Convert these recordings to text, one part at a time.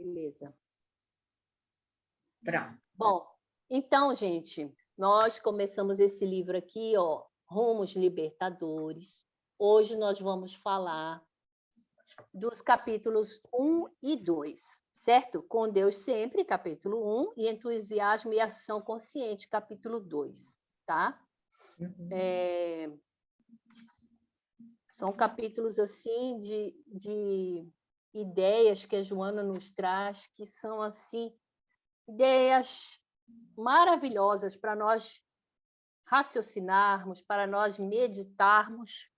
Beleza. Pronto. Bom, então, gente, nós começamos esse livro aqui, ó, Rumos Libertadores. Hoje nós vamos falar dos capítulos 1 e 2, certo? Com Deus sempre, capítulo 1, e Entusiasmo e Ação Consciente, capítulo 2, tá? Uhum. São capítulos, assim, de ideias que a Joana nos traz, que são, assim, ideias maravilhosas para nós raciocinarmos, para nós meditarmos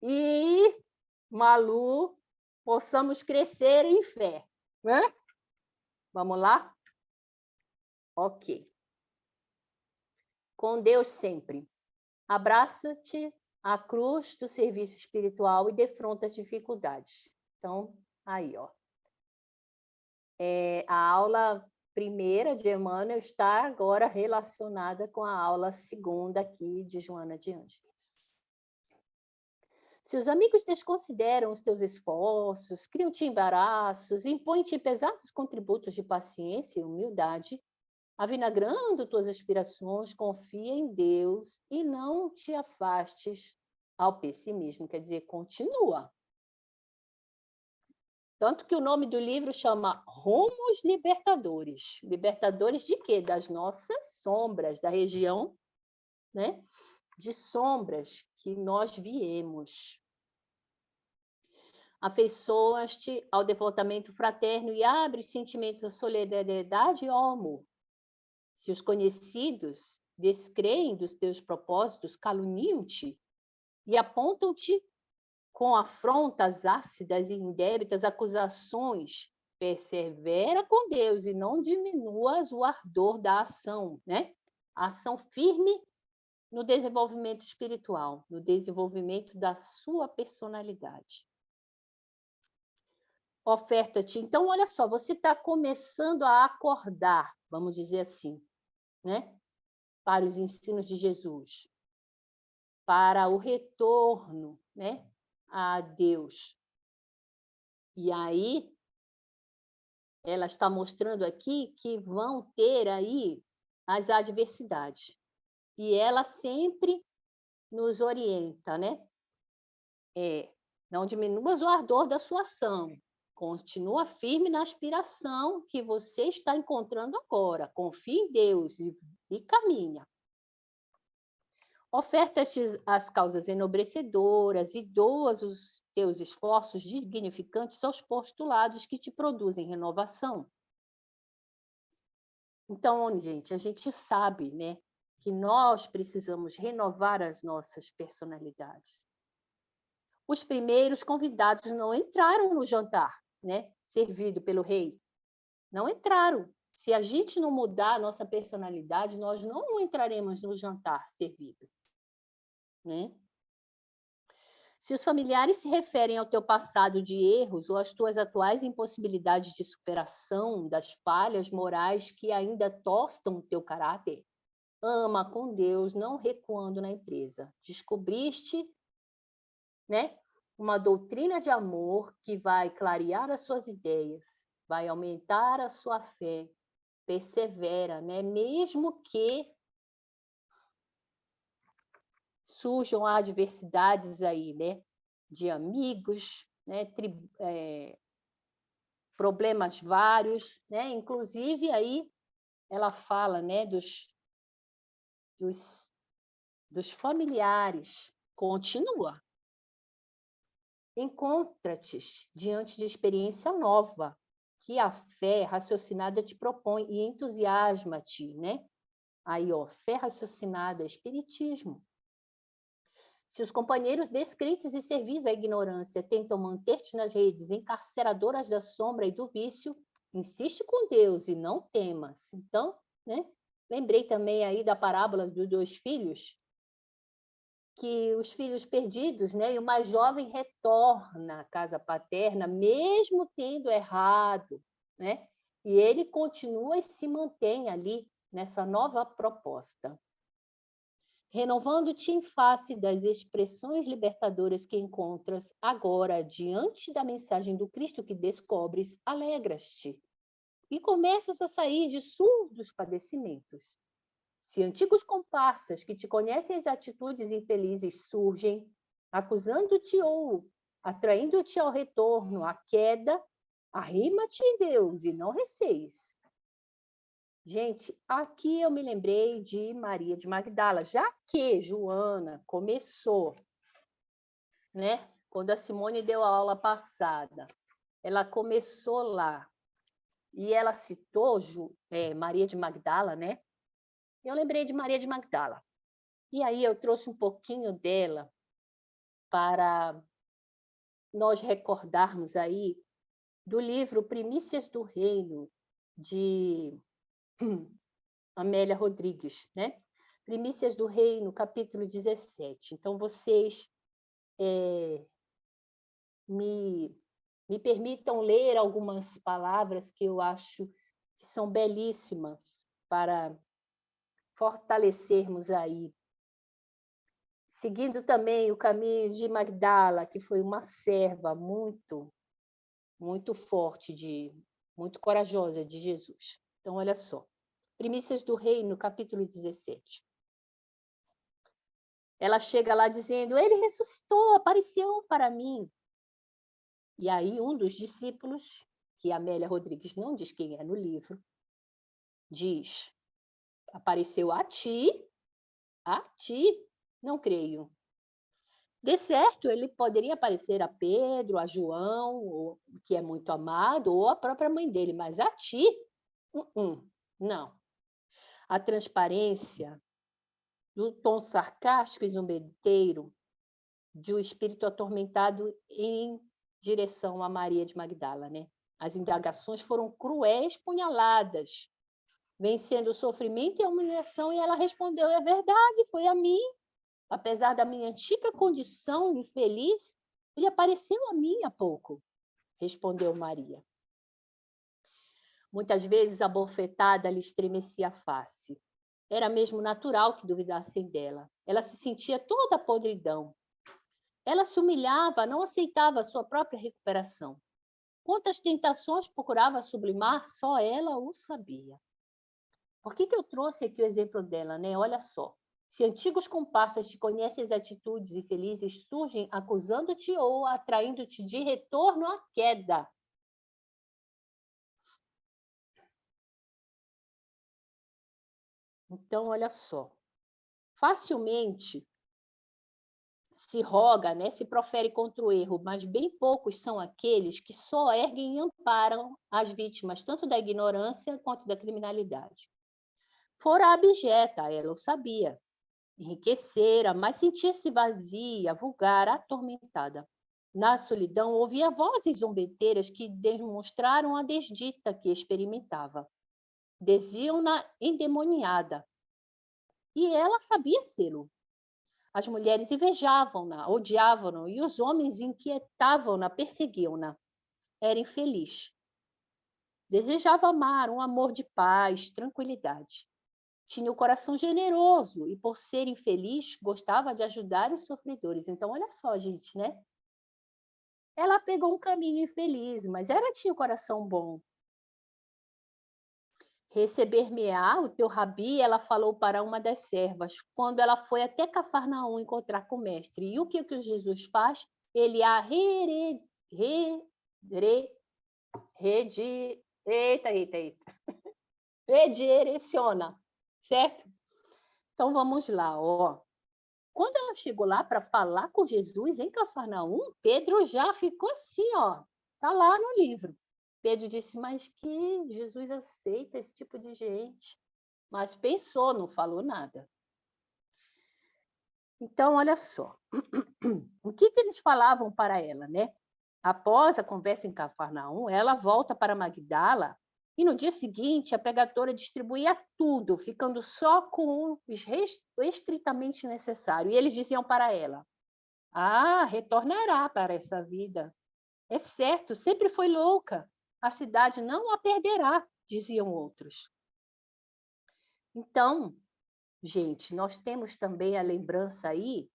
e, Malu, possamos crescer em fé, né? Vamos lá? Ok. Com Deus sempre. Abraça-te à cruz do serviço espiritual e defronta as dificuldades. Então, aí, ó. A aula primeira de Emmanuel está agora relacionada com a aula segunda aqui de Joana de Ângeles. Se os amigos desconsideram os teus esforços, criam-te embaraços, impõem-te pesados contributos de paciência e humildade, avinagrando tuas aspirações, confia em Deus e não te afastes ao pessimismo, quer dizer, continua. Tanto que o nome do livro chama Rumos Libertadores. Libertadores de quê? Das nossas sombras, da região, né, de sombras que nós viemos. Afeiçoas-te ao devotamento fraterno e abre os sentimentos da solidariedade e ao amor. Se os conhecidos descreem dos teus propósitos, caluniam-te e apontam-te com afrontas ácidas e indébitas acusações, persevera com Deus e não diminuas o ardor da ação, né? A ação firme no desenvolvimento espiritual, no desenvolvimento da sua personalidade. Oferta-te. Então, olha só, você está começando a acordar, vamos dizer assim, né? Para os ensinos de Jesus, para o retorno, né, a Deus. E aí, ela está mostrando aqui que vão ter aí as adversidades. E ela sempre nos orienta, né? Não diminuas o ardor da sua ação. Continua firme na aspiração que você está encontrando agora. Confie em Deus e caminha. Oferta-te as causas enobrecedoras e doas os teus esforços dignificantes aos postulados que te produzem renovação. Então, gente, a gente sabe, né, que nós precisamos renovar as nossas personalidades. Os primeiros convidados não entraram no jantar, né, servido pelo rei. Não entraram. Se a gente não mudar a nossa personalidade, nós não entraremos no jantar servido, né? Se os familiares se referem ao teu passado de erros ou às tuas atuais impossibilidades de superação das falhas morais que ainda tostam o teu caráter, ama com Deus, não recuando na empresa. Descobriste, né, uma doutrina de amor que vai clarear as suas ideias, vai aumentar a sua fé, persevera, né, mesmo que surjam adversidades aí, né, de amigos, né, problemas vários, né, inclusive aí ela fala, né, dos familiares. Continua. Encontra-te diante de experiência nova que a fé raciocinada te propõe e entusiasma-te, né? Aí, ó, fé raciocinada, espiritismo. Se os companheiros descrentes e servis à ignorância tentam manter-te nas redes encarceradoras da sombra e do vício, insiste com Deus e não temas. Então, né? Lembrei também aí da parábola dos 2 filhos, que os filhos perdidos, né? E o mais jovem retorna à casa paterna, mesmo tendo errado, né? E ele continua e se mantém ali nessa nova proposta. renovando-te em face das expressões libertadoras que encontras agora diante da mensagem do Cristo que descobres, alegras-te e começas a sair de surdos padecimentos. Se antigos comparsas que te conhecem as atitudes infelizes surgem, acusando-te ou atraindo-te ao retorno, à queda, arrima-te em Deus e não receies. Gente, aqui eu me lembrei de Maria de Magdala, já que Joana começou, né? Quando a Simone deu a aula passada, ela começou lá e ela citou Maria de Magdala, né? Eu lembrei de Maria de Magdala. E aí eu trouxe um pouquinho dela para nós recordarmos aí do livro Primícias do Reino, de Amélia Rodrigues, né? Primícias do Reino, capítulo 17. Então, vocês me permitam ler algumas palavras que eu acho que são belíssimas para fortalecermos aí. Seguindo também o caminho de Magdala, que foi uma serva muito, muito forte, muito corajosa de Jesus. Então, olha só. Primícias do Reino, capítulo 17. Ela chega lá dizendo, ele ressuscitou, apareceu para mim. E aí um dos discípulos, que Amélia Rodrigues não diz quem é no livro, diz, apareceu a ti, não creio. De certo, ele poderia aparecer a Pedro, a João, que é muito amado, ou a própria mãe dele, mas a ti, não. A transparência do tom sarcástico e zombeteiro de um espírito atormentado em direção a Maria de Magdala, né? As indagações foram cruéis punhaladas, vencendo o sofrimento e a humilhação, e ela respondeu, é verdade, foi a mim. Apesar da minha antiga condição infeliz, ele apareceu a mim há pouco, respondeu Maria. Muitas vezes a bofetada lhe estremecia a face. Era mesmo natural que duvidassem dela. Ela se sentia toda a podridão. Ela se humilhava, não aceitava a sua própria recuperação. Quantas tentações procurava sublimar, só ela o sabia. Por que eu trouxe aqui o exemplo dela, né? Olha só. Se antigos comparsas te conhecem as atitudes infelizes, surgem acusando-te ou atraindo-te de retorno à queda. Então, olha só. Facilmente se roga, né, se profere contra o erro, mas bem poucos são aqueles que só erguem e amparam as vítimas, tanto da ignorância quanto da criminalidade. Fora abjeta, ela o sabia. Enriquecera, mas sentia-se vazia, vulgar, atormentada. Na solidão, ouvia vozes zombeteiras que demonstraram a desdita que experimentava. Diziam-na endemoniada. E ela sabia sê-lo. As mulheres invejavam-na, odiavam-na, e os homens inquietavam-na, perseguiam-na. Era infeliz. Desejava amar um amor de paz, tranquilidade. Tinha o coração generoso e, por ser infeliz, gostava de ajudar os sofredores. Então, olha só, gente, né? Ela pegou um caminho infeliz, mas ela tinha o coração bom. Receber-me-á o teu rabi, ela falou para uma das servas, quando ela foi até Cafarnaum encontrar com o mestre. E o que Jesus faz? Ele a redireciona, certo? Então, vamos lá, ó. Quando ela chegou lá para falar com Jesus em Cafarnaum, Pedro já ficou assim, ó. Está lá no livro. Pedro disse, mas que Jesus aceita esse tipo de gente? Mas pensou, não falou nada. Então, olha só. O que eles falavam para ela, né? Após a conversa em Cafarnaum, ela volta para Magdala e no dia seguinte a pregadora distribuía tudo, ficando só com o estritamente necessário. E eles diziam para ela, retornará para essa vida. É certo, sempre foi louca. A cidade não a perderá, diziam outros. Então, gente, nós temos também a lembrança aí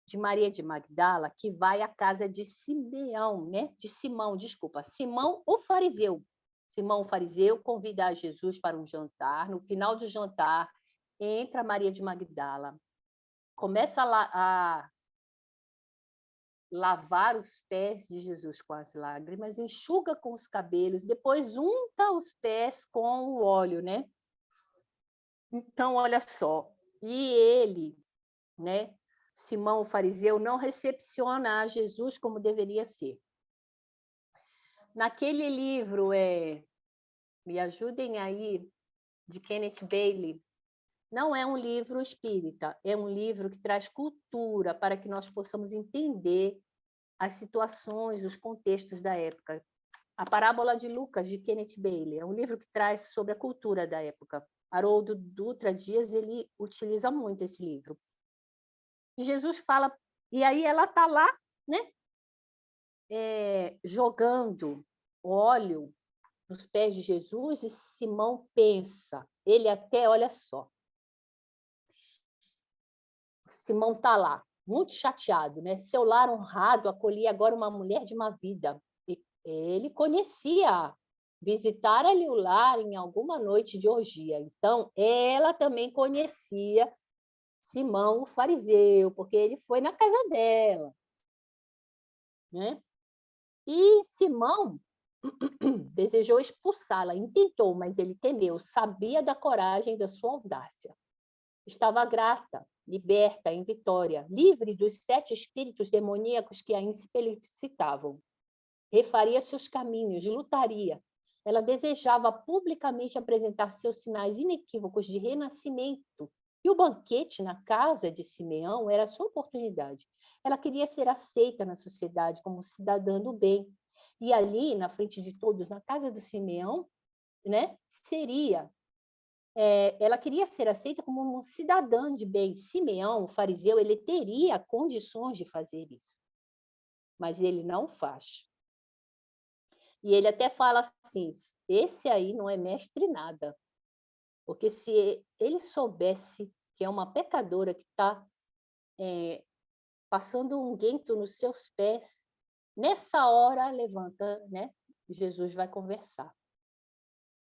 de Maria de Magdala, que vai à casa de Simeão, né? De Simão, desculpa, Simão o fariseu. Simão o fariseu convida a Jesus para um jantar. No final do jantar, entra Maria de Magdala, começa a lavar os pés de Jesus com as lágrimas, enxuga com os cabelos, depois unta os pés com o óleo, né? Então, olha só, e ele, né, Simão o fariseu, não recepciona a Jesus como deveria ser. Naquele livro, me ajudem aí, de Kenneth Bailey, não é um livro espírita, é um livro que traz cultura para que nós possamos entender as situações, os contextos da época. A Parábola de Lucas, de Kenneth Bailey, é um livro que traz sobre a cultura da época. Haroldo Dutra Dias, ele utiliza muito esse livro. E Jesus fala, e aí ela está lá, né, jogando óleo nos pés de Jesus, e Simão pensa, ele até, olha só, Simão está lá, muito chateado, né? Seu lar honrado acolhia agora uma mulher de má vida. E ele conhecia, visitara-lhe o lar em alguma noite de orgia. Então, ela também conhecia Simão, o fariseu, porque ele foi na casa dela, né? E Simão desejou expulsá-la, intentou, mas ele temeu, sabia da coragem da sua audácia. Estava grata, liberta, em vitória, livre dos 7 espíritos demoníacos que a incitavam. Refaria seus caminhos, lutaria. Ela desejava publicamente apresentar seus sinais inequívocos de renascimento. E o banquete na casa de Simeão era a sua oportunidade. Ela queria ser aceita na sociedade como cidadã do bem. E ali, na frente de todos, na casa de Simeão, né, ela queria ser aceita como um cidadã de bem. Simeão, o fariseu, ele teria condições de fazer isso, mas ele não faz. E ele até fala assim, esse aí não é mestre nada, porque se ele soubesse que é uma pecadora que está passando um guento nos seus pés, nessa hora levanta, né? Jesus vai conversar.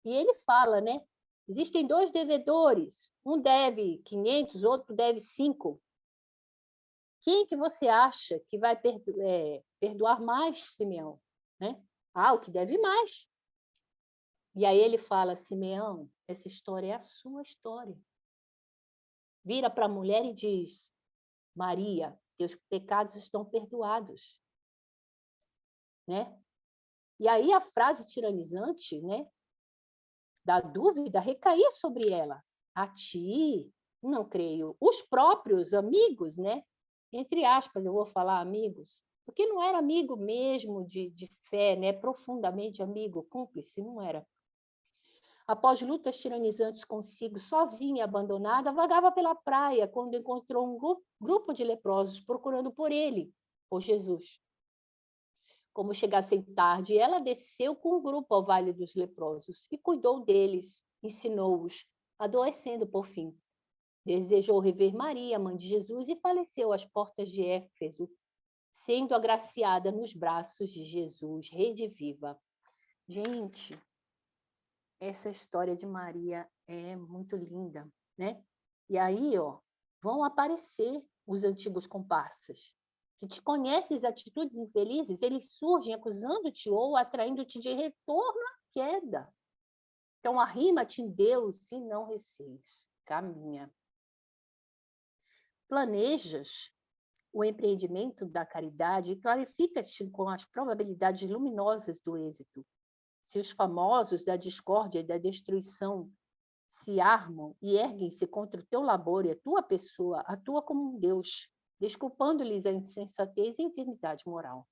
E ele fala, né? Existem 2 devedores, um deve 500, outro deve 5. Quem que você acha que vai perdoar mais, Simeão? Né? Ah, o que deve mais. E aí ele fala, Simeão, essa história é a sua história. Vira para a mulher e diz, Maria, teus pecados estão perdoados. Né? E aí a frase tiranizante, né, da dúvida recaía sobre ela. A ti, não creio. Os próprios amigos, né? Entre aspas, eu vou falar amigos, porque não era amigo mesmo de fé, né? Profundamente amigo, cúmplice, não era. Após lutas tiranizantes consigo, sozinha e abandonada, vagava pela praia quando encontrou um grupo de leprosos procurando por ele, por Jesus. Como chegassem tarde, ela desceu com o grupo ao Vale dos Leprosos e cuidou deles, ensinou-os, adoecendo por fim. Desejou rever Maria, mãe de Jesus, e faleceu às portas de Éfeso, sendo agraciada nos braços de Jesus, rede viva. Gente, essa história de Maria é muito linda, né? E aí, vão aparecer os antigos comparsas, que te conhecem as atitudes infelizes, eles surgem acusando-te ou atraindo-te de retorno à queda. Então, arrima-te em Deus e não receis. Caminha. Planejas o empreendimento da caridade e clarifica-te com as probabilidades luminosas do êxito. Se os famosos da discórdia e da destruição se armam e erguem-se contra o teu labor e a tua pessoa, atua como um Deus, desculpando-lhes a insensatez e enfermidade moral.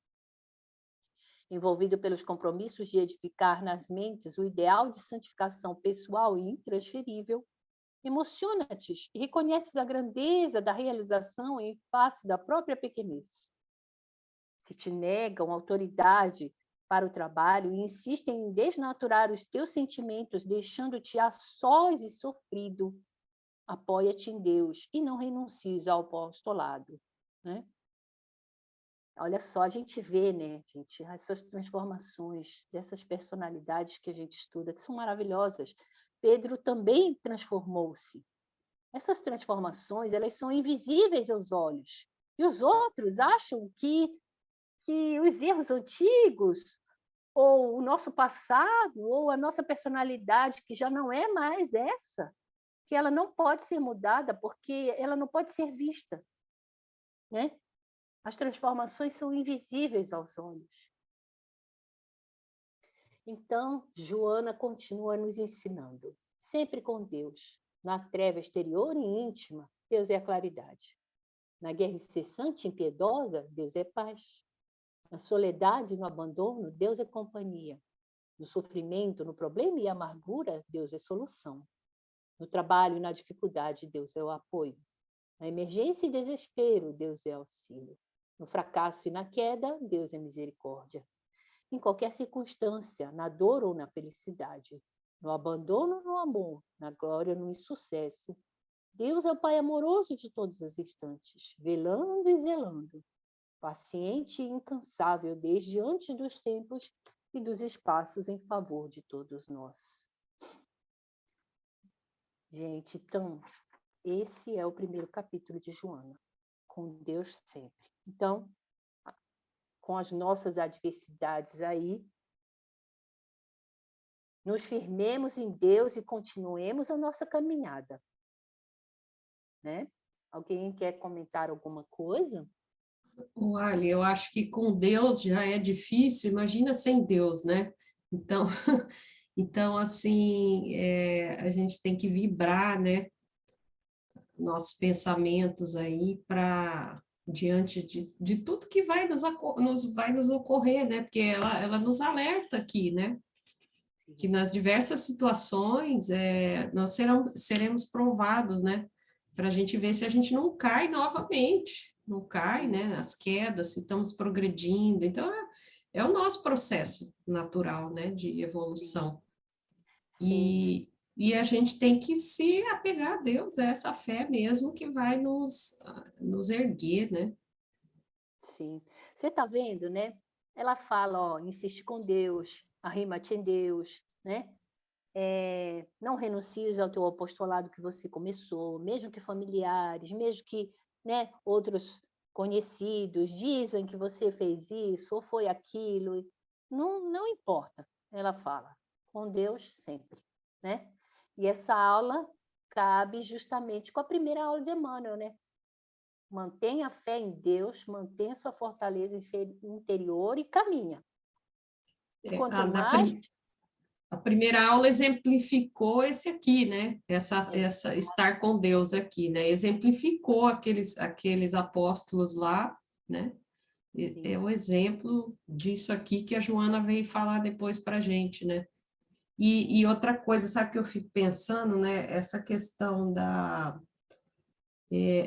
Envolvido pelos compromissos de edificar nas mentes o ideal de santificação pessoal e intransferível, emociona-te e reconheces a grandeza da realização em face da própria pequenez. Se te negam autoridade para o trabalho e insistem em desnaturar os teus sentimentos, deixando-te a sós e sofrido, apoia-te em Deus e não renuncies ao apostolado, né? Olha só, a gente vê, né, gente, essas transformações dessas personalidades que a gente estuda, que são maravilhosas. Pedro também transformou-se. Essas transformações, elas são invisíveis aos olhos. E os outros acham que os erros antigos, ou o nosso passado, ou a nossa personalidade, que já não é mais essa, que ela não pode ser mudada, porque ela não pode ser vista, né? As transformações são invisíveis aos olhos. Então, Joana continua nos ensinando, sempre com Deus. Na treva exterior e íntima, Deus é a claridade. Na guerra incessante e impiedosa, Deus é paz. Na soledade e no abandono, Deus é companhia. No sofrimento, no problema e amargura, Deus é solução. No trabalho e na dificuldade, Deus é o apoio. Na emergência e desespero, Deus é auxílio. No fracasso e na queda, Deus é misericórdia. Em qualquer circunstância, na dor ou na felicidade, no abandono ou no amor, na glória ou no insucesso, Deus é o Pai amoroso de todos os instantes, velando e zelando, paciente e incansável desde antes dos tempos e dos espaços em favor de todos nós. Gente, então, esse é o primeiro capítulo de Joana, com Deus sempre. Então, com as nossas adversidades aí, nos firmemos em Deus e continuemos a nossa caminhada, né? Alguém quer comentar alguma coisa? Olha, eu acho que com Deus já é difícil, imagina sem Deus, né? Então, então assim, a gente tem que vibrar, né? Nossos pensamentos aí para diante de tudo que vai vai nos ocorrer, né? Porque ela nos alerta aqui, né? Que nas diversas situações nós seremos provados, né? Para a gente ver se a gente não cai novamente, não cai, né? Nas quedas, se estamos progredindo. Então, é o nosso processo natural, né? De evolução. Sim. E a gente tem que se apegar a Deus, é essa fé mesmo que vai nos erguer, né? Sim. Você está vendo, né? Ela fala, ó, insiste com Deus, arrima-te em Deus, né? Não renuncies ao teu apostolado que você começou, mesmo que familiares, mesmo que, né, outros conhecidos dizem que você fez isso ou foi aquilo. Não importa, ela fala, com Deus sempre, né? E essa aula cabe justamente com a primeira aula de Emmanuel, né? Mantenha a fé em Deus, mantenha sua fortaleza interior e caminha. E É, quanto mais... A primeira aula exemplificou esse aqui, né? Essa estar com Deus aqui, né? Exemplificou aqueles apóstolos lá, né? É o exemplo disso aqui que a Joana veio falar depois para a gente, né? E outra coisa, sabe que eu fico pensando, né? Essa questão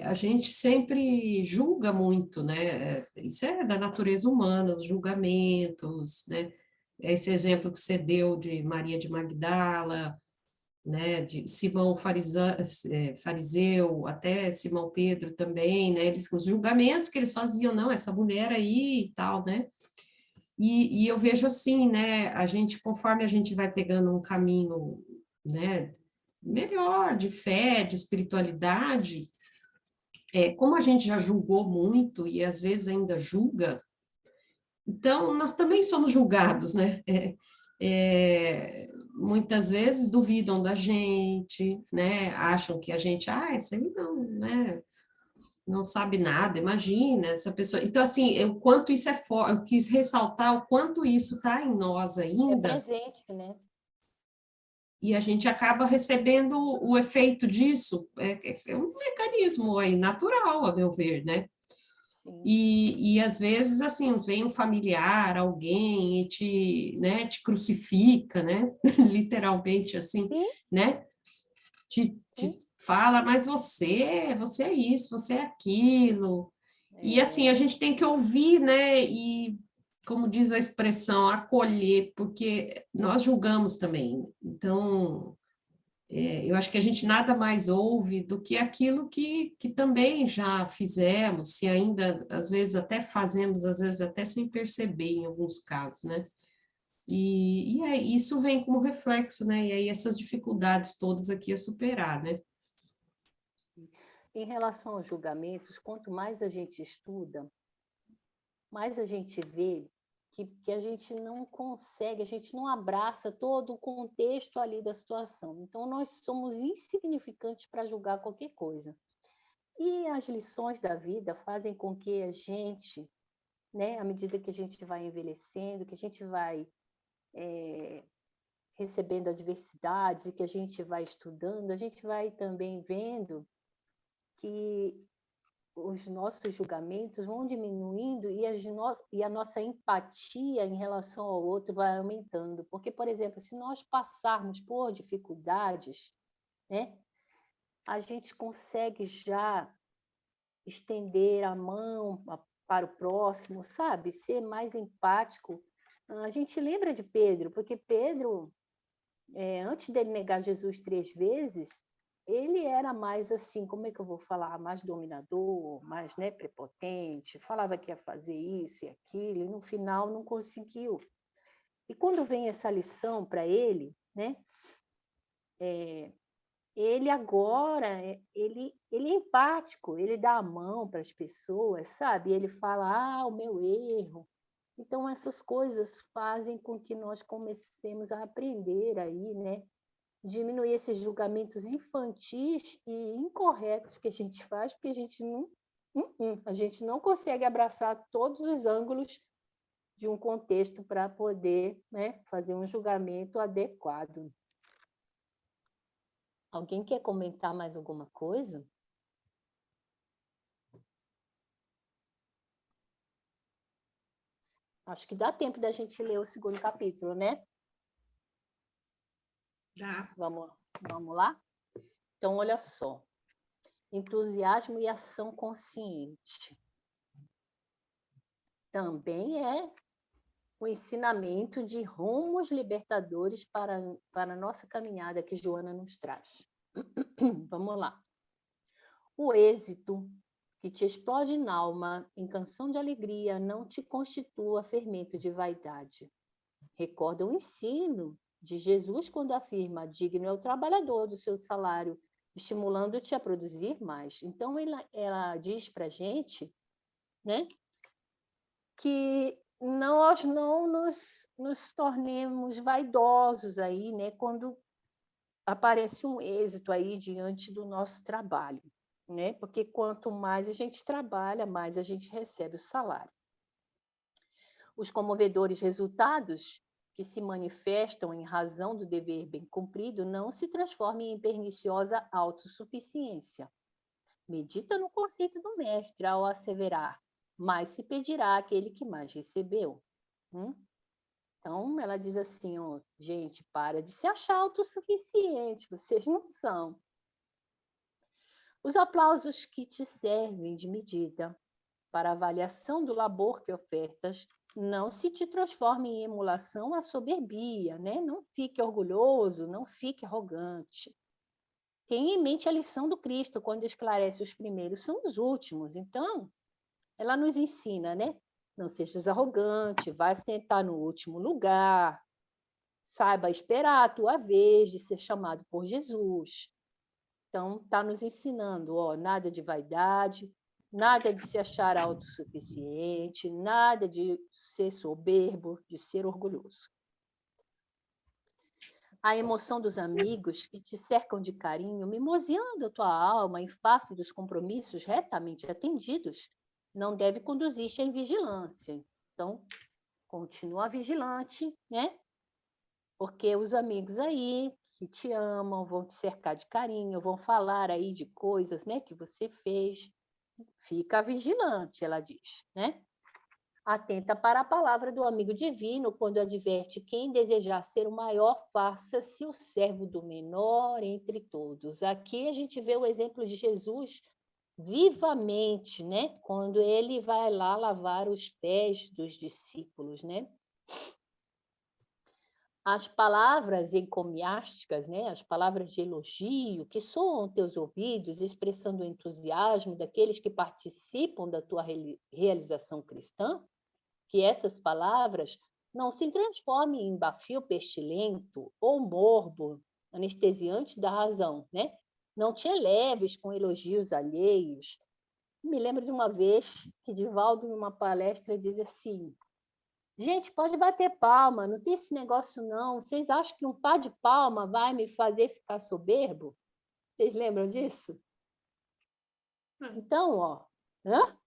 a gente sempre julga muito, né? Isso é da natureza humana, os julgamentos, né? Esse exemplo que você deu de Maria de Magdala, né? De Simão fariseu, até Simão Pedro também, né? Os julgamentos que eles faziam, não, essa mulher aí e tal, né? E eu vejo assim, né? A gente, conforme a gente vai pegando um caminho, né? Melhor, de fé, de espiritualidade, como a gente já julgou muito e às vezes ainda julga, então nós também somos julgados, né? Muitas vezes duvidam da gente, né? Acham que a gente, isso aí não, né? Não sabe nada, imagina essa pessoa. Então, assim, o quanto isso é forte, eu quis ressaltar o quanto isso está em nós É ainda, presente, né? e a gente acaba recebendo o efeito disso, é um mecanismo aí natural, a meu ver, né? E às vezes, assim, vem um familiar, alguém, né, te crucifica, né? Literalmente, assim, Sim, né? Te sim. fala, mas você é isso, você é aquilo. E assim, a gente tem que ouvir, né? E, como diz a expressão, acolher, porque nós julgamos também. Então, eu acho que a gente nada mais ouve do que aquilo que também já fizemos, se ainda, às vezes, até fazemos, às vezes até sem perceber, em alguns casos, né? E aí, isso vem como reflexo, né? E aí essas dificuldades todas aqui a superar, né? Em relação aos julgamentos, quanto mais a gente estuda, mais a gente vê que a gente não consegue, a gente não abraça todo o contexto ali da situação. Então, nós somos insignificantes para julgar qualquer coisa. E as lições da vida fazem com que a gente, né, à medida que a gente vai envelhecendo, que a gente vai recebendo adversidades e que a gente vai estudando, a gente vai também vendo que os nossos julgamentos vão diminuindo e a nossa empatia em relação ao outro vai aumentando. Porque, por exemplo, se nós passarmos por dificuldades, né, a gente consegue já estender a mão para o próximo, sabe? Ser mais empático. A gente lembra de Pedro, porque Pedro, antes dele negar Jesus 3 vezes, ele era mais assim, como é que eu vou falar? Mais dominador, mais, né, prepotente, falava que ia fazer isso e aquilo, e no final não conseguiu. E quando vem essa lição para ele, né, ele agora, ele é empático, ele dá a mão para as pessoas, sabe? Ele fala, o meu erro. Então, essas coisas fazem com que nós comecemos a aprender aí, né? Diminuir esses julgamentos infantis e incorretos que a gente faz, porque a gente não consegue abraçar todos os ângulos de um contexto para poder, né, fazer um julgamento adequado. Alguém quer comentar mais alguma coisa? Acho que dá tempo da gente ler o segundo capítulo, né? Já. Vamos lá? Então, olha só. Entusiasmo e ação consciente. Também é o ensinamento de rumos libertadores para a nossa caminhada que Joana nos traz. Vamos lá. O êxito que te explode na alma em canção de alegria não te constitua fermento de vaidade. Recorda o ensino de Jesus quando afirma: digno é o trabalhador do seu salário, estimulando-te a produzir mais. Então, ela diz para a gente, né, que nós não nos tornemos vaidosos aí, né, quando aparece um êxito aí diante do nosso trabalho, né? Porque quanto mais a gente trabalha, mais a gente recebe o salário. Os comovedores resultados que se manifestam em razão do dever bem cumprido não se transformem em perniciosa autossuficiência. Medita no conceito do mestre ao asseverar: mais se pedirá àquele que mais recebeu. Então, ela diz assim, gente, para de se achar autossuficiente, vocês não são. Os aplausos que te servem de medida para avaliação do labor que ofertas não se te transformem em emulação à soberbia, né? Não fique orgulhoso, não fique arrogante. Tenha em mente a lição do Cristo, quando esclarece os primeiros são os últimos. Então, ela nos ensina, né? Não sejas arrogante, vai sentar no último lugar, saiba esperar a tua vez de ser chamado por Jesus. Então, está nos ensinando, nada de vaidade, nada de se achar autossuficiente, nada de ser soberbo, de ser orgulhoso. A emoção dos amigos que te cercam de carinho, mimoseando a tua alma em face dos compromissos retamente atendidos, não deve conduzir-te à invigilância. Então, continua vigilante, né? Porque os amigos aí que te amam vão te cercar de carinho, vão falar aí de coisas, né, que você fez. Fica vigilante, ela diz, né? Atenta para a palavra do amigo divino, quando adverte: quem desejar ser o maior, faça-se o servo do menor entre todos. Aqui a gente vê o exemplo de Jesus vivamente, né? Quando ele vai lá lavar os pés dos discípulos, né? As palavras encomiásticas, né, as palavras de elogio que soam aos teus ouvidos, expressando o entusiasmo daqueles que participam da tua realização cristã, que essas palavras não se transformem em bafio pestilento ou morbo, anestesiante da razão, né? Não te eleves com elogios alheios. Me lembro de uma vez que Divaldo, numa palestra, diz assim: gente, pode bater palma, não tem esse negócio não. Vocês acham que um par de palma vai me fazer ficar soberbo? Vocês lembram disso? Então, ó, hã?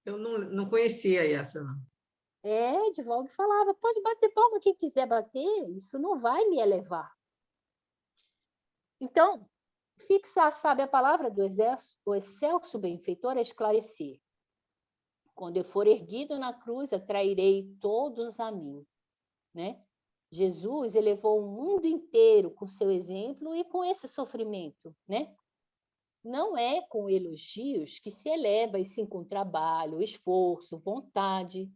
Eu não conhecia essa, não. Divaldo falava, pode bater palma quem quiser bater, isso não vai me elevar. Então, fixar, sabe, a palavra do excelso benfeitor é esclarecer. Quando eu for erguido na cruz, atrairei todos a mim, né? Jesus elevou o mundo inteiro com seu exemplo e com esse sofrimento, né? Não é com elogios que se eleva, e sim com trabalho, esforço, vontade.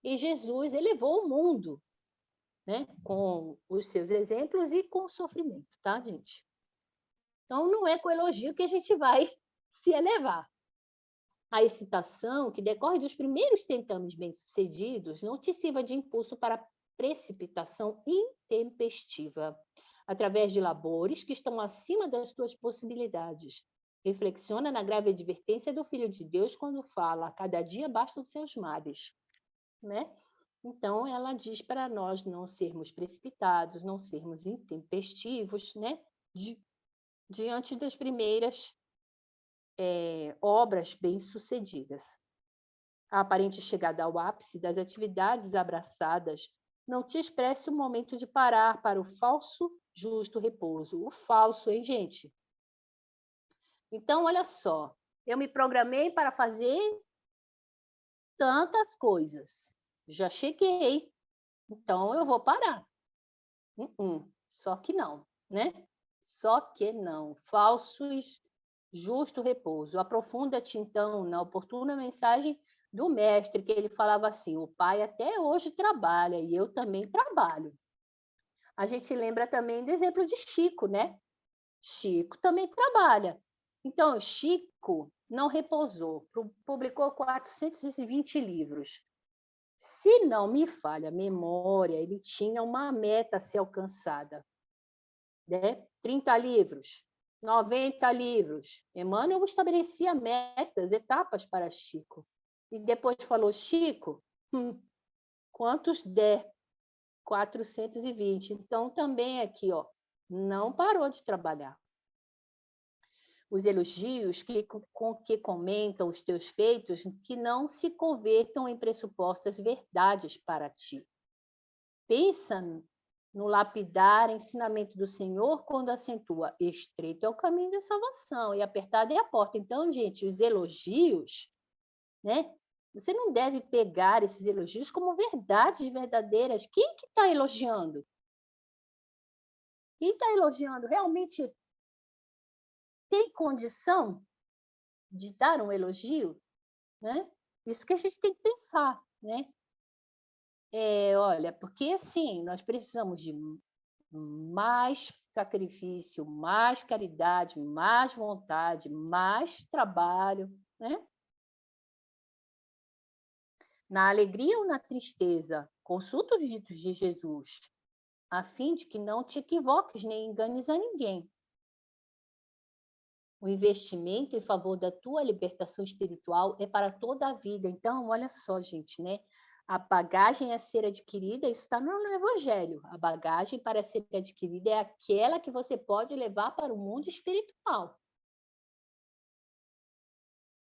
E Jesus elevou o mundo, né? Com os seus exemplos e com o sofrimento, tá, gente? Então, não é com elogio que a gente vai se elevar. A excitação que decorre dos primeiros tentames bem-sucedidos não te sirva de impulso para precipitação intempestiva, através de labores que estão acima das tuas possibilidades. Reflexiona na grave advertência do Filho de Deus quando fala: a cada dia bastam seus males, né? Então, ela diz para nós não sermos precipitados, não sermos intempestivos, né? Diante das primeiras obras bem-sucedidas. A aparente chegada ao ápice das atividades abraçadas não te expresse o momento de parar para o falso justo repouso. O falso, hein, gente? Então, olha só, eu me programei para fazer tantas coisas. Já cheguei, então eu vou parar. Só que não, né? Só que não. Falso e justo repouso. Aprofunda-te, então, na oportuna mensagem do mestre, que ele falava assim: o pai até hoje trabalha e eu também trabalho. A gente lembra também do exemplo de Chico, né? Chico também trabalha. Então, Chico não repousou, publicou 420 livros. Se não me falha a memória, ele tinha uma meta a ser alcançada, né? 30 livros, 90 livros. Emmanuel estabelecia metas, etapas para Chico. E depois falou: Chico, quantos der? 420. Então, também aqui, ó, não parou de trabalhar. Os elogios com que comentam os teus feitos, que não se convertam em pressupostas verdades para ti. Pensa no lapidar ensinamento do Senhor quando acentua: estreito é o caminho da salvação e apertada é a porta. Então, gente, os elogios, né? Você não deve pegar esses elogios como verdades verdadeiras. Quem que está elogiando? Quem está elogiando realmente tem condição de dar um elogio, né? Isso que a gente tem que pensar, né? Olha, porque assim, nós precisamos de mais sacrifício, mais caridade, mais vontade, mais trabalho, né? Na alegria ou na tristeza, consulta os ditos de Jesus, a fim de que não te equivoques nem enganes a ninguém. O investimento em favor da tua libertação espiritual é para toda a vida. Então, olha só, gente, né? A bagagem a ser adquirida, isso está no Evangelho. A bagagem para ser adquirida é aquela que você pode levar para o mundo espiritual.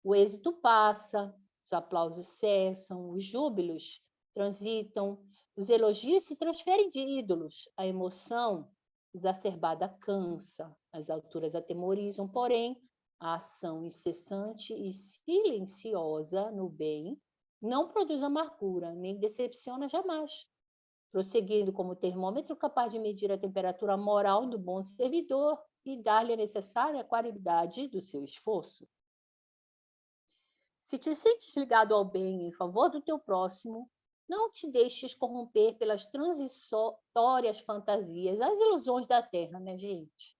O êxito passa, os aplausos cessam, os júbilos transitam, os elogios se transferem de ídolos, a emoção exacerbada cansa, as alturas atemorizam, porém, a ação incessante e silenciosa no bem não produz amargura, nem decepciona jamais, prosseguindo como termômetro capaz de medir a temperatura moral do bom servidor e dar-lhe a necessária qualidade do seu esforço. Se te sentes ligado ao bem em favor do teu próximo, Não te deixes corromper pelas transitórias fantasias, as ilusões da terra, né, gente?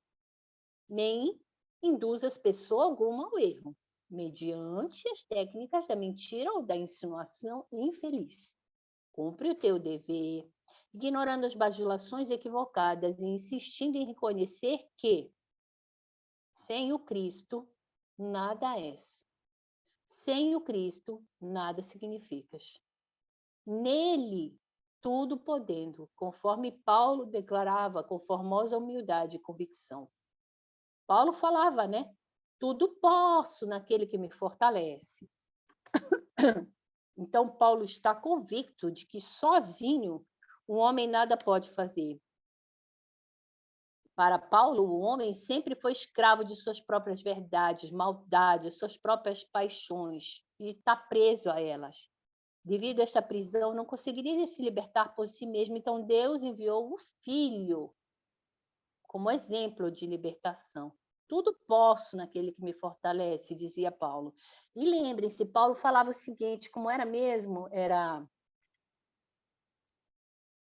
Nem induzas pessoa alguma ao erro, mediante as técnicas da mentira ou da insinuação infeliz. Cumpre o teu dever, ignorando as bajulações equivocadas e insistindo em reconhecer que, sem o Cristo, nada és. Sem o Cristo, nada significas. Nele, tudo podendo, conforme Paulo declarava, com formosa humildade e convicção. Paulo falava, né? Tudo posso naquele que me fortalece. Então, Paulo está convicto de que sozinho o homem nada pode fazer. Para Paulo, o homem sempre foi escravo de suas próprias verdades, maldades, suas próprias paixões, e está preso a elas. Devido a esta prisão, não conseguiria se libertar por si mesmo, então Deus enviou o Filho como exemplo de libertação. Tudo posso naquele que me fortalece, dizia Paulo. E lembrem-se, Paulo falava o seguinte, como era mesmo? Era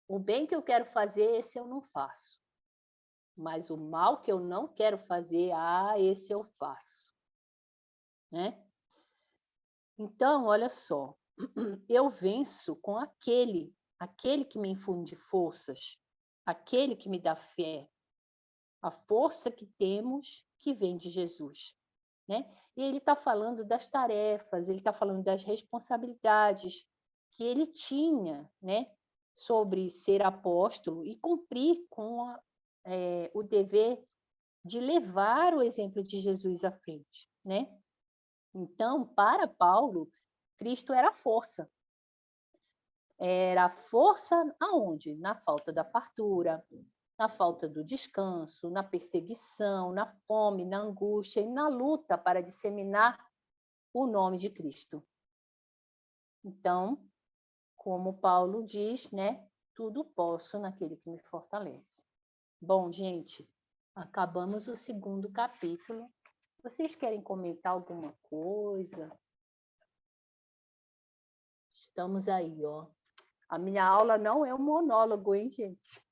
o bem que eu quero fazer, esse eu não faço. Mas o mal que eu não quero fazer, esse eu faço. Né? Então, olha só, eu venço com aquele que me infunde forças, aquele que me dá fé, a força que temos que vem de Jesus. Né? E ele está falando das tarefas, ele está falando das responsabilidades que ele tinha, né, sobre ser apóstolo e cumprir com o dever de levar o exemplo de Jesus à frente. Né? Então, para Paulo, Cristo era a força. Era a força aonde? Na falta da fartura, na falta do descanso, na perseguição, na fome, na angústia e na luta para disseminar o nome de Cristo. Então, como Paulo diz, né? Tudo posso naquele que me fortalece. Bom, gente, acabamos o 2º capítulo. Vocês querem comentar alguma coisa? Estamos aí, ó. A minha aula não é um monólogo, hein, gente?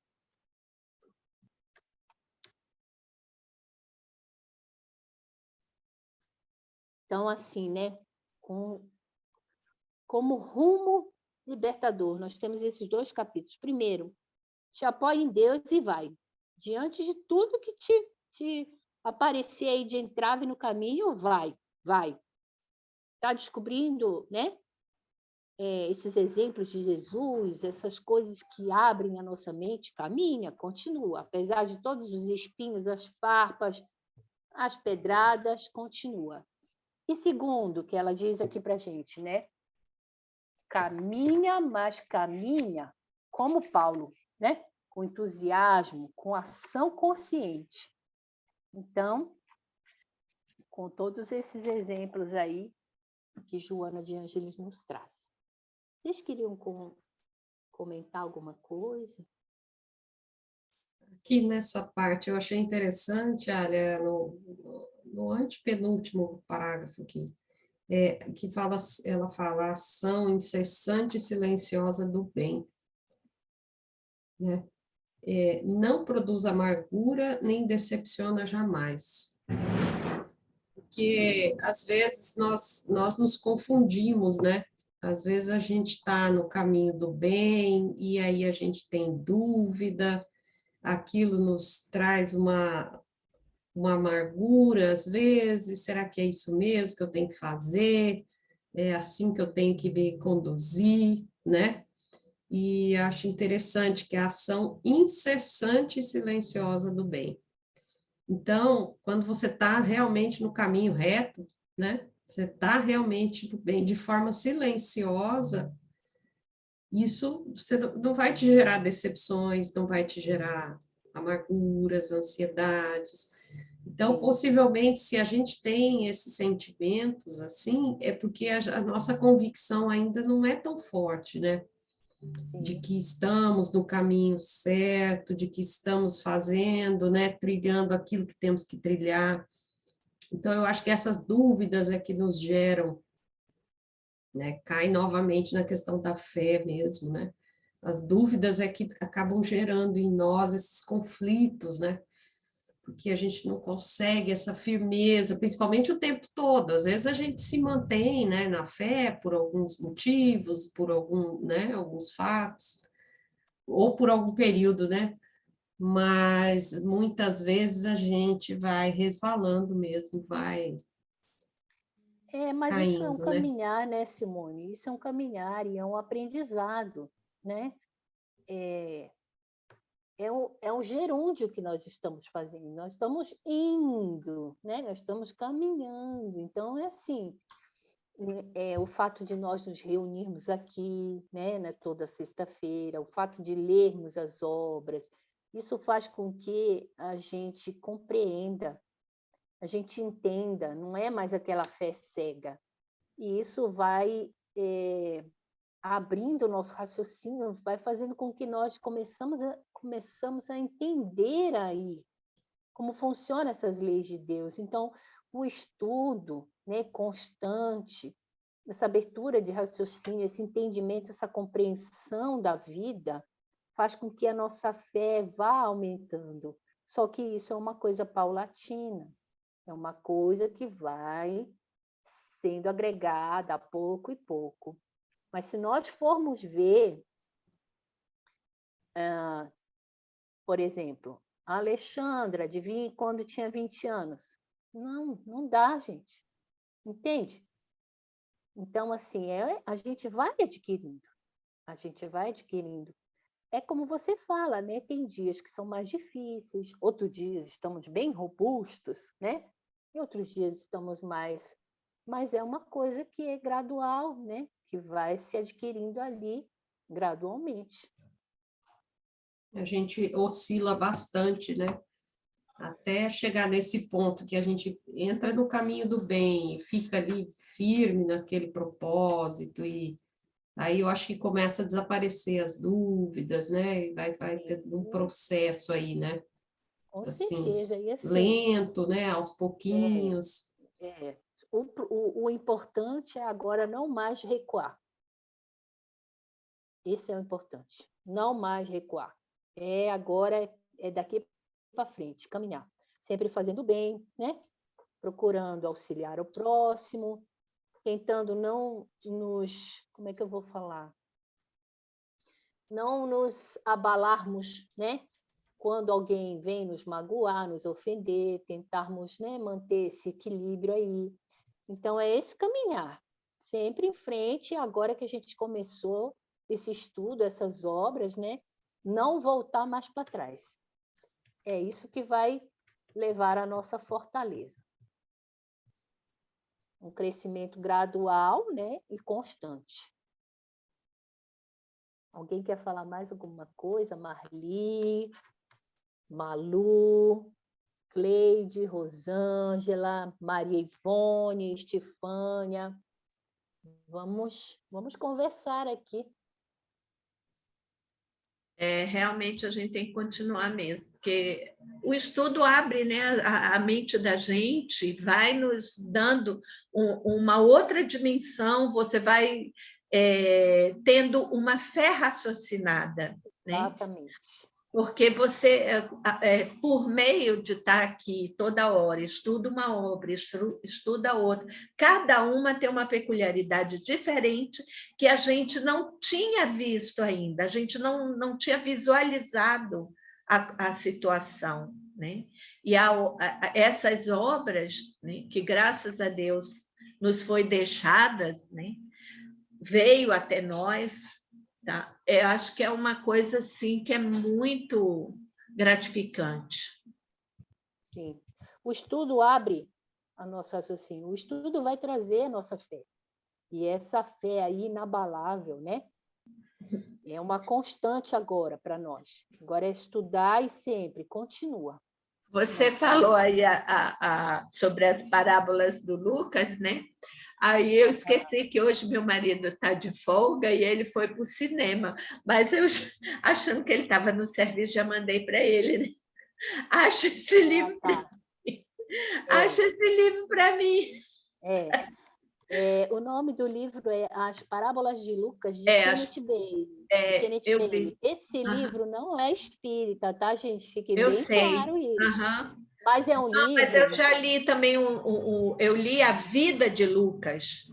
Então, assim, né? Como rumo libertador, nós temos esses 2 capítulos. Primeiro, te apoie em Deus e vai. Diante de tudo que te aparecer aí de entrave no caminho, vai. Está descobrindo, né? Esses exemplos de Jesus, essas coisas que abrem a nossa mente, caminha, continua. Apesar de todos os espinhos, as farpas, as pedradas, continua. E segundo, que ela diz aqui para a gente, né? Caminha, mas caminha como Paulo, né? Com entusiasmo, com ação consciente. Então, com todos esses exemplos aí que Joana de Ângeles nos traz. Vocês queriam comentar alguma coisa? Aqui nessa parte eu achei interessante, olha, no antepenúltimo parágrafo aqui, que ela fala ação incessante e silenciosa do bem, né? Não produz amargura nem decepciona jamais. Porque às vezes nós nos confundimos, né? Às vezes a gente está no caminho do bem e aí a gente tem dúvida, aquilo nos traz uma amargura, às vezes, será que é isso mesmo que eu tenho que fazer? É assim que eu tenho que me conduzir, né? E acho interessante que a ação incessante e silenciosa do bem. Então, quando você está realmente no caminho reto, né? Você está realmente do bem, de forma silenciosa, isso você não vai te gerar decepções, não vai te gerar amarguras, ansiedades. Então, possivelmente, se a gente tem esses sentimentos assim, é porque a nossa convicção ainda não é tão forte, né? Sim. De que estamos no caminho certo, de que estamos fazendo, né? Trilhando aquilo que temos que trilhar. Então, eu acho que essas dúvidas é que nos geram né? Cai novamente na questão da fé mesmo, né? As dúvidas é que acabam gerando em nós esses conflitos, né? Porque a gente não consegue essa firmeza, principalmente o tempo todo. Às vezes a gente se mantém, né, na fé por alguns motivos, por alguns fatos, ou por algum período, né? Mas muitas vezes a gente vai resvalando mesmo, vai Mas isso é um caindo, né? caminhar, né, Simone? Isso é um caminhar e é um aprendizado, né? É um gerúndio que nós estamos fazendo, nós estamos indo, né? Nós estamos caminhando. Então, é assim, o fato de nós nos reunirmos aqui, né, toda sexta-feira, o fato de lermos as obras, isso faz com que a gente compreenda, a gente entenda, não é mais aquela fé cega. E isso vai abrindo o nosso raciocínio, vai fazendo com que nós começamos a entender aí como funcionam essas leis de Deus. Então, o estudo, né, constante, essa abertura de raciocínio, esse entendimento, essa compreensão da vida, faz com que a nossa fé vá aumentando. Só que isso é uma coisa paulatina, é uma coisa que vai sendo agregada a pouco e pouco. Mas se nós formos ver, por exemplo, a Alexandra, quando tinha 20 anos. Não dá, gente. Entende? Então, assim, a gente vai adquirindo. A gente vai adquirindo. É como você fala, né? Tem dias que são mais difíceis, outros dias estamos bem robustos, né? E outros dias estamos mais... Mas é uma coisa que é gradual, né? Que vai se adquirindo ali gradualmente. A gente oscila bastante, né? Até chegar nesse ponto que a gente entra no caminho do bem e fica ali firme naquele propósito, e aí eu acho que começa a desaparecer as dúvidas, né? E vai ter um processo aí, né? Com Assim, certeza. E assim, lento, né? Aos é, pouquinhos. é, o importante é agora não mais recuar. Esse é o importante. Não mais recuar. Agora é daqui para frente, caminhar. Sempre fazendo bem, né? Procurando auxiliar o próximo, tentando não nos... Como é que eu vou falar? Não nos abalarmos, né? Quando alguém vem nos magoar, nos ofender, tentarmos, né, manter esse equilíbrio aí. Então, é esse caminhar, sempre em frente, agora que a gente começou esse estudo, essas obras, né, não voltar mais para trás. É isso que vai levar à nossa fortaleza. Um crescimento gradual, né, e constante. Alguém quer falar mais alguma coisa? Marli, Malu, Cleide, Rosângela, Maria Ivone, Estefânia. Vamos conversar aqui. Realmente a gente tem que continuar mesmo, porque o estudo abre, né, a mente da gente, vai nos dando uma outra dimensão, você vai tendo uma fé raciocinada, né? Exatamente. Porque você, por meio de estar aqui toda hora, estuda uma obra, estuda outra, cada uma tem uma peculiaridade diferente que a gente não tinha visto ainda, a gente não tinha visualizado a situação, né? E essas obras, né, que graças a Deus nos foi deixadas, né, veio até nós. Tá? Eu acho que é uma coisa assim que é muito gratificante. Sim. O estudo abre a nosso raciocínio, o estudo vai trazer a nossa fé. E essa fé aí inabalável, né? É uma constante agora para nós. Agora é estudar e sempre, continua. Você falou aí sobre as parábolas do Lucas, né? Aí eu esqueci que hoje meu marido está de folga e ele foi para o cinema, mas eu, achando que ele estava no serviço, já mandei para ele, né? Acha esse livro para mim. Acha esse livro para mim. O nome do livro é As Parábolas de Lucas, de Kenneth Bailey. Eu vi. Esse Aham. livro não é espírita, tá, gente? Fique Eu bem sei. claro isso. Aham. Mas é um Mas eu livro... já li também eu li A Vida de Lucas,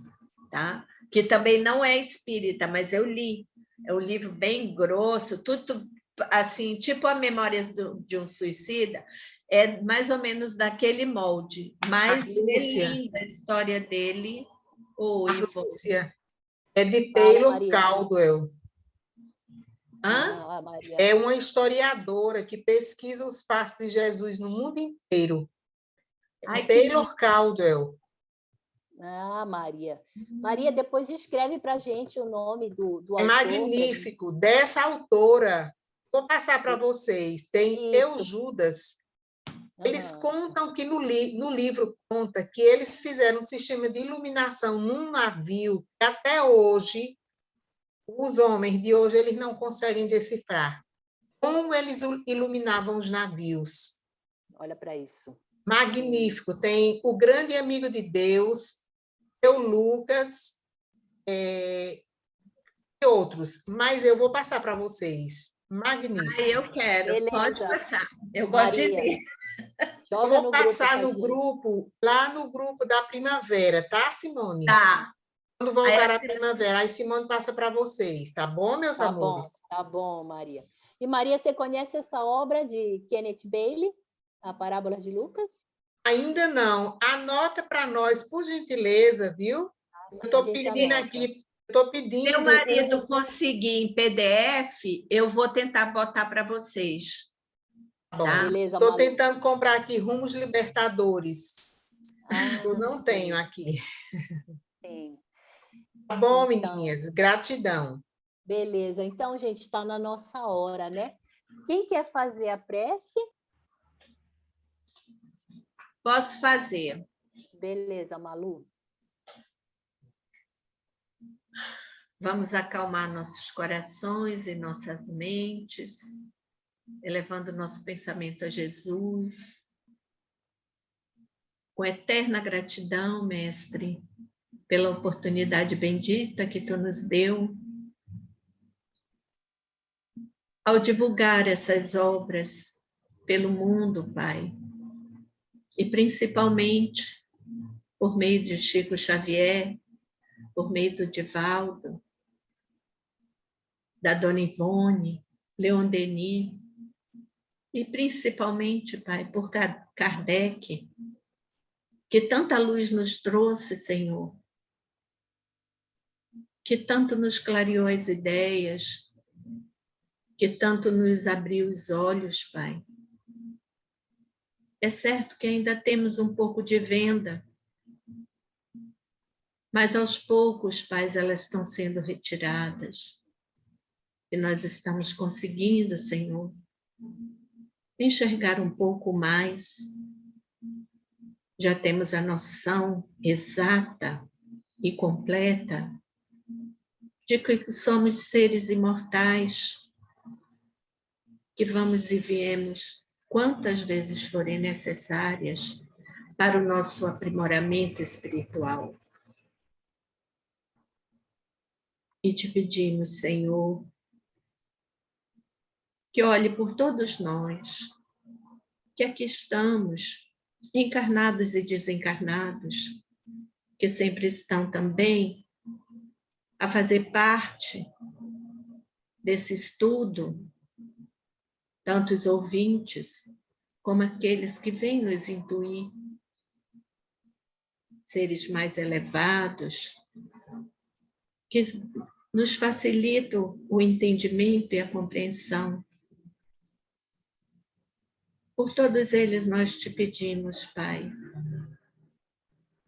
tá? Que também não é espírita, mas eu li. É um livro bem grosso, tudo assim, tipo a Memórias de um Suicida, é mais ou menos daquele molde, mas é Lúcia, linda a história dele. Oi, Lúcia, é de Fala, Taylor Maria. Caldwell. Hã? Maria. É uma historiadora que pesquisa os passos de Jesus no mundo inteiro. Ai, que Taylor Caldwell. Maria. Maria, depois escreve para a gente o nome do É autor. magnífico, dessa autora. Vou passar para vocês. Tem Eu, Isso. Judas. Eles Aham. contam que no livro conta que eles fizeram um sistema de iluminação num navio que até hoje os homens de hoje eles não conseguem decifrar. Como eles iluminavam os navios. Olha para isso. Magnífico. Tem o Grande Amigo de Deus, Seu Lucas, e outros, mas eu vou passar para vocês. Magnífico. Ai, eu quero, Beleza. pode passar. Eu gosto de Maria, ler. Eu joga vou no passar grupo no grupo, lá no grupo da primavera, tá, Simone? Tá. Quando voltar a primavera, aí Simone passa para vocês, tá bom, meus amores? Tá bom, Maria. E Maria, você conhece essa obra de Kenneth Bailey, A Parábola de Lucas? Ainda não. Anota para nós, por gentileza, viu? Eu A estou gente pedindo anota. aqui, estou Se pedindo. meu marido conseguir em PDF, eu vou tentar botar para vocês. Bom, Tá? Beleza, estou Malu. tentando comprar aqui Rumos Libertadores. Eu não tenho aqui. Sim. Tá bom, Então, menininhas? Gratidão. beleza. Então, gente, está na nossa hora, né? Quem quer fazer a prece? Posso fazer. Beleza, Malu. Vamos acalmar nossos corações e nossas mentes, elevando nosso pensamento a Jesus. Com eterna gratidão, Mestre, pela oportunidade bendita que Tu nos deu ao divulgar essas obras pelo mundo, Pai. E principalmente por meio de Chico Xavier, por meio do Divaldo, da Dona Ivone, Leon Denis, e principalmente, Pai, por Kardec, que tanta luz nos trouxe, Senhor, que tanto nos clareou as ideias, que tanto nos abriu os olhos, Pai. É certo que ainda temos um pouco de venda, mas aos poucos, Pai, elas estão sendo retiradas. E nós estamos conseguindo, Senhor, enxergar um pouco mais. Já temos a noção exata e completa de que somos seres imortais, que vamos e viemos quantas vezes forem necessárias para o nosso aprimoramento espiritual. E te pedimos, Senhor, que olhe por todos nós, que aqui estamos, encarnados e desencarnados, que sempre estão também a fazer parte desse estudo, tanto os ouvintes, como aqueles que vêm nos intuir, seres mais elevados, que nos facilitam o entendimento e a compreensão. Por todos eles nós te pedimos, Pai,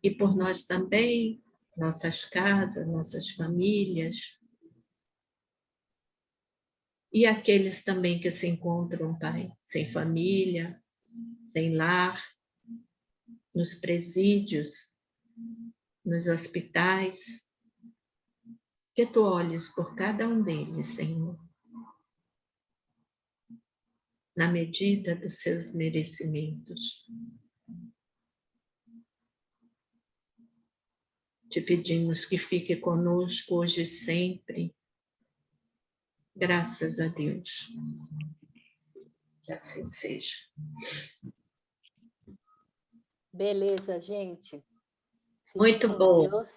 e por nós também, nossas casas, nossas famílias, e aqueles também que se encontram, Pai, sem família, sem lar, nos presídios, nos hospitais, que tu olhes por cada um deles, Senhor, na medida dos seus merecimentos. te pedimos que fique conosco hoje e sempre. Graças a Deus. Que assim seja. Beleza, gente. Fiquem Muito com bom. Deus.